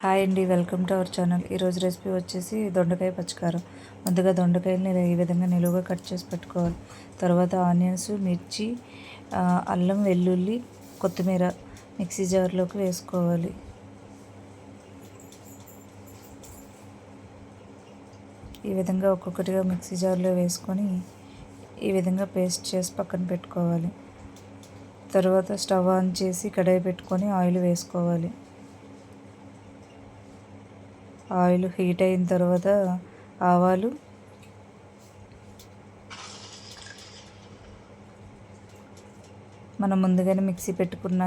Hi అండి, welcome to our channel. ఈరోజు recipe వచ్చేసి దొండకాయ పచ్చికారం. ముందుగా దొండకాయని ఈ విధంగా నిలువుగా కట్ చేసి పెట్టుకోవాలి. తర్వాత ఆనియన్స్, మిర్చి, అల్లం, వెల్లుల్లి, కొత్తిమీర మిక్సీ జార్లోకి వేసుకోవాలి. ఈ విధంగా ఒక్కొక్కటిగా మిక్సీ జార్లో వేసుకొని ఈ విధంగా పేస్ట్ చేసి పక్కన పెట్టుకోవాలి. తర్వాత స్టవ్ ఆన్ చేసి కడాయి పెట్టుకొని ఆయిల్ వేసుకోవాలి. ఆయిల్ హీట్ అయిన తర్వాత ఆవాలు, మనం ముందుగానే మిక్సీ పెట్టుకున్న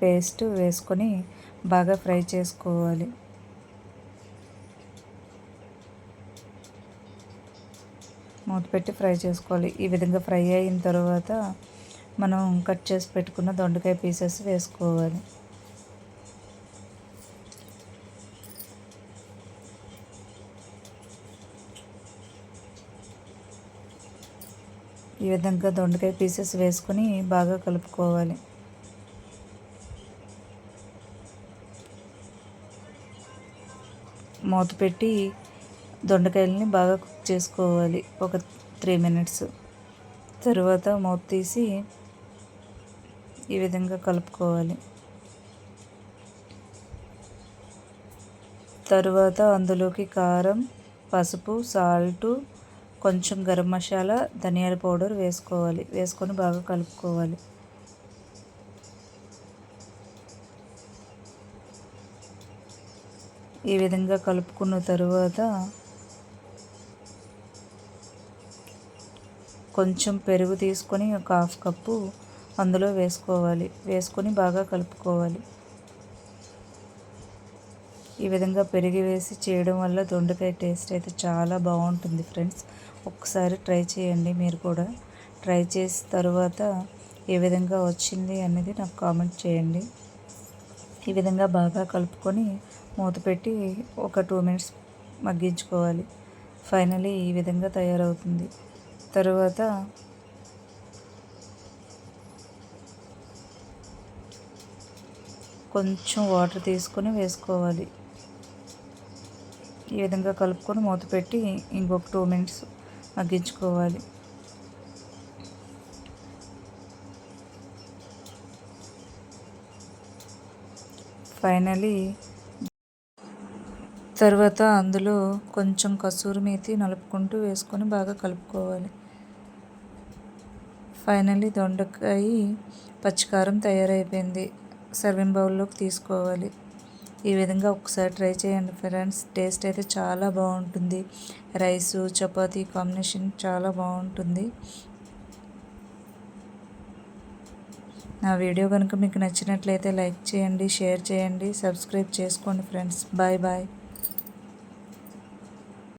పేస్ట్ వేసుకొని బాగా ఫ్రై చేసుకోవాలి. మూత పెట్టి ఫ్రై చేసుకోవాలి. ఈ విధంగా ఫ్రై అయిన తర్వాత మనం కట్ చేసి పెట్టుకున్న దొండకాయ పీసెస్ వేసుకోవాలి. ఈ విధంగా దొండకాయ పీసెస్ వేసుకొని బాగా కలుపుకోవాలి. మూత పెట్టి దొండకాయలని బాగా కుక్ చేసుకోవాలి ఒక 3 మినిట్స్. తర్వాత మూత తీసి ఈ విధంగా కలుపుకోవాలి. తరువాత అందులోకి కారం, పసుపు, సాల్టు, కొంచెం గరం మసాలా, ధనియాల పౌడర్ వేసుకోవాలి. వేసుకొని బాగా కలుపుకోవాలి. ఈ విధంగా కలుపుకున్న తరువాత కొంచెం పెరుగు తీసుకొని ఒక 1/2 కప్పు అందులో వేసుకోవాలి. వేసుకొని బాగా కలుపుకోవాలి. ఈ విధంగా పెరిగి వేసి చేయడం వల్ల దొండకాయ టేస్ట్ అయితే చాలా బాగుంటుంది ఫ్రెండ్స్. ఒకసారి ట్రై చేయండి. మీరు కూడా ట్రై చేసిన తర్వాత ఏ విధంగా వచ్చింది అనేది నాకు కామెంట్ చేయండి. ఈ విధంగా బాగా కలుపుకొని మూత పెట్టి ఒక 2 మినిట్స్ మగ్గించుకోవాలి. ఫైనలీ ఈ విధంగా తయారవుతుంది. తరువాత కొంచెం వాటర్ తీసుకొని వేసుకోవాలి. ఈ విధంగా కలుపుకొని మూత పెట్టి ఇంకొక 2 మినిట్స్ మగ్గించుకోవాలి. ఫైనలీ తర్వాత అందులో కొంచెం కసూరి మేతి నలుపుకుంటూ వేసుకొని బాగా కలుపుకోవాలి. ఫైనలీ దొండకాయ పచ్చికారం తయారైపోయింది. సర్వింగ్ బౌల్లోకి తీసుకోవాలి. ఈ విధంగా ఒకసారి ట్రై చేయండి ఫ్రెండ్స్. టేస్ట్ అయితే చాలా బాగుంటుంది. రైసు, చపాతీ కాంబినేషన్ చాలా బాగుంటుంది. నా వీడియో కనుక మీకు నచ్చినట్లయితే లైక్ చేయండి, షేర్ చేయండి, సబ్స్క్రైబ్ చేసుకోండి ఫ్రెండ్స్. Bye bye.